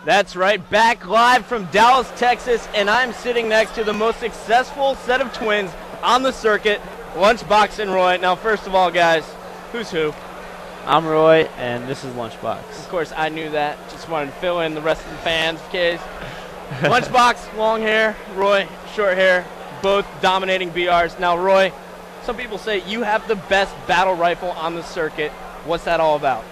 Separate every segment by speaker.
Speaker 1: That's right, back live from Dallas, Texas, and I'm sitting next to the most successful set of twins on the circuit, Lunchbox and Roy. Now, first of all, guys, who's who?
Speaker 2: I'm Roy, and this is Lunchbox.
Speaker 1: Of course, I knew that. Just wanted to fill in the rest of the fans' case. Lunchbox, long hair. Roy, short hair. Both dominating BRs. Now, Roy, some people say you have the best battle rifle on the circuit. What's that all about?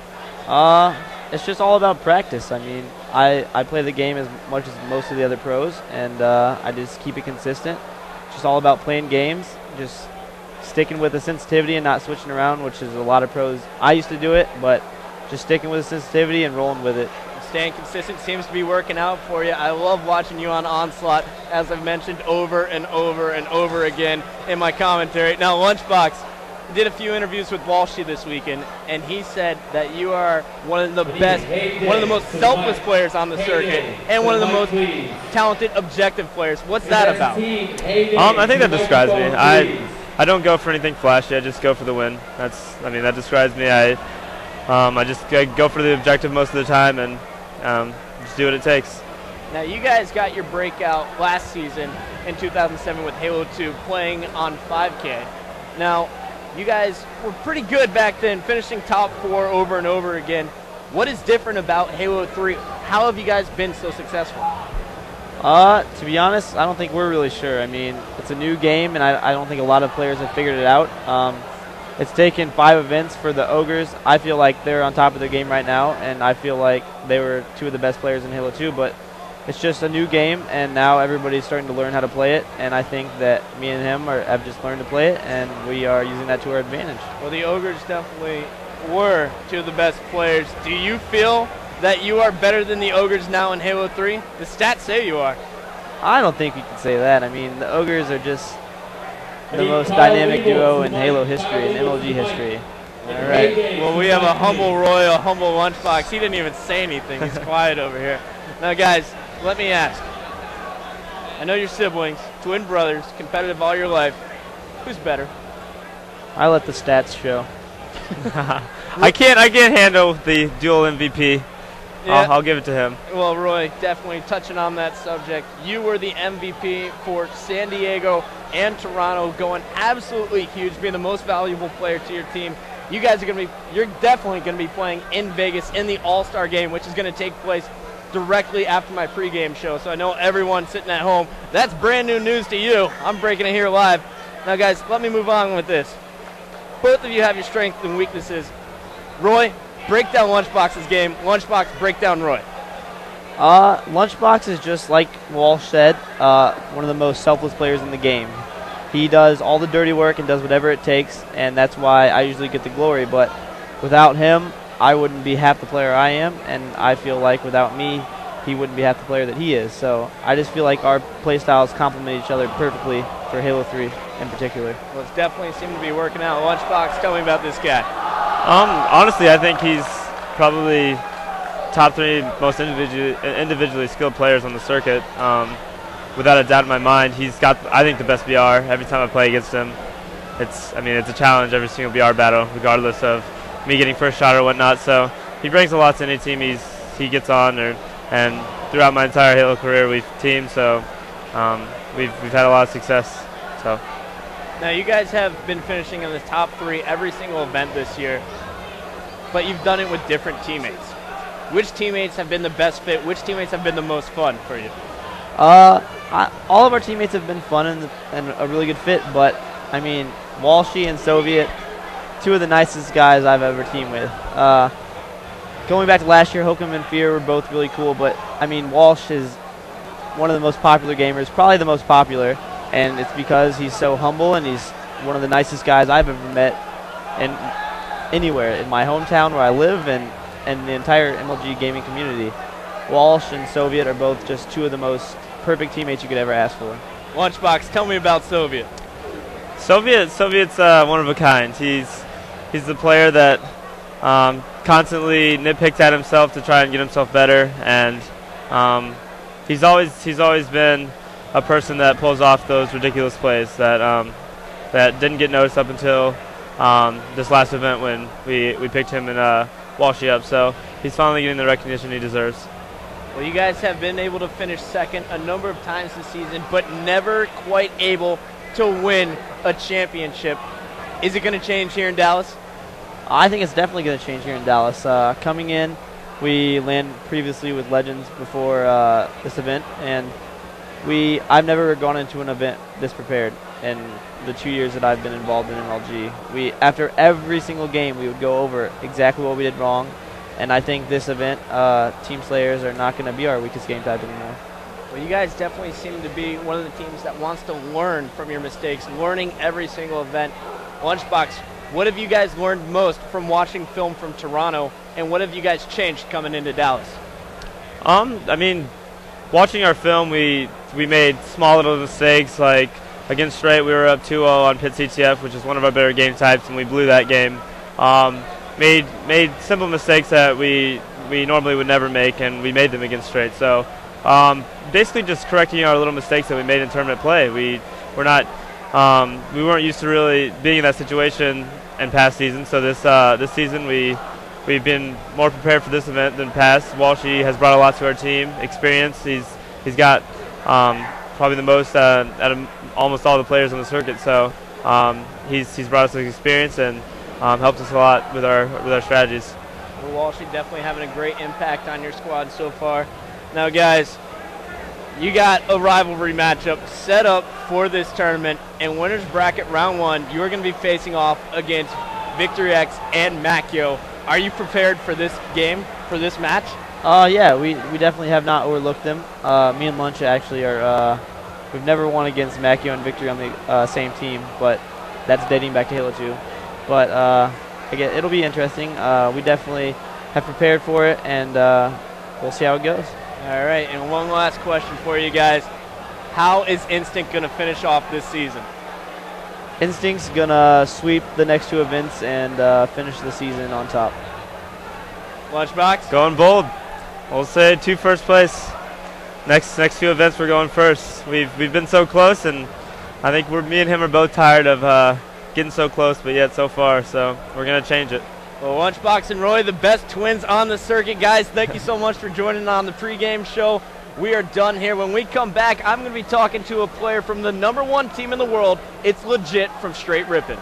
Speaker 2: It's just all about practice. I mean, I play the game as much as most of the other pros, and I just keep it consistent. It's just all about playing games, just sticking with the sensitivity and not switching around, which is a lot of pros. I used to do it, but just sticking with the sensitivity and rolling with it.
Speaker 1: Staying consistent seems to be working out for you. I love watching you on Onslaught, as I've mentioned over and over and over again in my commentary. Now, Lunchbox, did a few interviews with Walshy this weekend, and he said that you are one of the best, one of the most selfless players on the circuit, and one of the most talented, objective players. What's that about?
Speaker 3: I think that describes me. I don't go for anything flashy. I just go for the win. That describes me. I just go for the objective most of the time and just do what it takes.
Speaker 1: Now, you guys got your breakout last season in 2007 with Halo 2, playing on 5K. Now, you guys were pretty good back then, finishing top 4 over and over again. What is different about Halo 3? How have you guys been so successful?
Speaker 2: To be honest, I don't think we're really sure. I mean, it's a new game, and I don't think a lot of players have figured it out. It's taken 5 events for the Ogres. I feel like they're on top of their game right now, and I feel like they were 2 of the best players in Halo 2, but it's just a new game, and now everybody's starting to learn how to play it, and I think that me and him have just learned to play it, and we are using that to our advantage.
Speaker 1: Well, the Ogres definitely were 2 of the best players. Do you feel that you are better than the Ogres now in Halo 3? The stats say you are.
Speaker 2: I don't think we can say that. I mean, the Ogres are just the most dynamic duo in Halo history, in MLG history.
Speaker 1: All right. Well, we have a humble Roy, a humble Lunchbox. He didn't even say anything. He's quiet over here. Now, guys, let me ask. I know you're siblings, twin brothers, competitive all your life. Who's better?
Speaker 2: I let the stats show.
Speaker 3: I can't handle the dual MVP. Yeah. I'll give it to him.
Speaker 1: Well, Roy, definitely touching on that subject. You were the MVP for San Diego and Toronto, going absolutely huge, being the most valuable player to your team. You guys are you're definitely going to be playing in Vegas in the All-Star game, which is going to take place directly after my pregame show. So I know everyone sitting at home, that's brand new news to you. I'm breaking it here live. Now, guys, let me move on with this. Both of you have your strengths and weaknesses. Roy, break down Lunchbox's game. Lunchbox, break down Roy.
Speaker 2: Lunchbox is just like Walsh said, one of the most selfless players in the game. He does all the dirty work and does whatever it takes, and that's why I usually get the glory. But without him, I wouldn't be half the player I am, and I feel like without me, he wouldn't be half the player that he is. So I just feel like our play styles complement each other perfectly for Halo 3 in particular.
Speaker 1: Well, it's definitely seemed to be working out. Lunchbox, tell me about this guy.
Speaker 3: Honestly, I think he's probably top 3 most individually skilled players on the circuit. Without a doubt in my mind, he's got, I think, the best BR. Every time I play against him, it's a challenge every single BR battle, regardless of me getting first shot or whatnot. So he brings a lot to any team he gets on, and throughout my entire Halo career, we've teamed. So we've had a lot of success. So.
Speaker 1: Now, you guys have been finishing in the top 3 every single event this year, but you've done it with different teammates. Which teammates have been the best fit? Which teammates have been the most fun for you?
Speaker 2: All of our teammates have been fun and a really good fit, but, I mean, Walshy and Soviet, 2 of the nicest guys I've ever teamed with. Going back to last year, Hokum and Fear were both really cool, but, I mean, Walsh is one of the most popular gamers, probably the most popular, and it's because he's so humble and he's one of the nicest guys I've ever met anywhere in my hometown where I live and the entire MLG gaming community. Walsh and Soviet are both just 2 of the most perfect teammates you could ever ask for.
Speaker 1: Lunchbox, tell me about Soviet.
Speaker 3: Soviet's one of a kind. He's the player that constantly nitpicks at himself to try and get himself better, and he's always been a person that pulls off those ridiculous plays that didn't get noticed up until this last event when we picked him and Walshy up. So he's finally getting the recognition he deserves.
Speaker 1: Well, you guys have been able to finish second a number of times this season, but never quite able to win a championship. Is it going to change here in Dallas?
Speaker 2: I think it's definitely going to change here in Dallas. Coming in, we landed previously with Legends before this event, and I've never gone into an event this prepared in the 2 years that I've been involved in MLG. After every single game, we would go over exactly what we did wrong, and I think this event, Team Slayers are not going to be our weakest game type anymore.
Speaker 1: Well, you guys definitely seem to be one of the teams that wants to learn from your mistakes, learning every single event. Lunchbox, what have you guys learned most from watching film from Toronto, and what have you guys changed coming into Dallas?
Speaker 3: I mean, watching our film, we made small little mistakes. Like against Straight, we were up 2-0 on Pit CTF, which is one of our better game types, and we blew that game. Made simple mistakes that we normally would never make, and we made them against Straight. So basically just correcting our little mistakes that we made in tournament play. We weren't used to really being in that situation in past seasons. So this season we've been more prepared for this event than past. Walshy has brought a lot to our team, experience. He's got probably the most out of almost all the players on the circuit. So he's brought us experience and helped us a lot with our strategies.
Speaker 1: Well, Walshy definitely having a great impact on your squad so far. Now, guys, you got a rivalry matchup set up for this tournament, and winners bracket round 1, you are going to be facing off against Victory X and Macchio. Are you prepared for this game, for this match?
Speaker 2: Yeah, we definitely have not overlooked them. Me and Lunch actually are, we've never won against Macchio and Victory on the same team, but that's dating back to Halo 2. But again, it'll be interesting. We definitely have prepared for it, and we'll see how it goes.
Speaker 1: All right, and one last question for you guys. How is Instinct going to finish off this season?
Speaker 2: Instinct's going to sweep the next 2 events and finish the season on top.
Speaker 1: Lunchbox?
Speaker 3: Going bold. We'll say 2 first place. Next 2 events we're going first. We've been so close, and I think me and him are both tired of getting so close, but yet so far. So we're going to change it.
Speaker 1: Well, Lunchbox and Roy, the best twins on the circuit. Guys, thank you so much for joining on the pregame show. We are done here. When we come back, I'm going to be talking to a player from the #1 team in the world. It's legit from Straight Rippin'.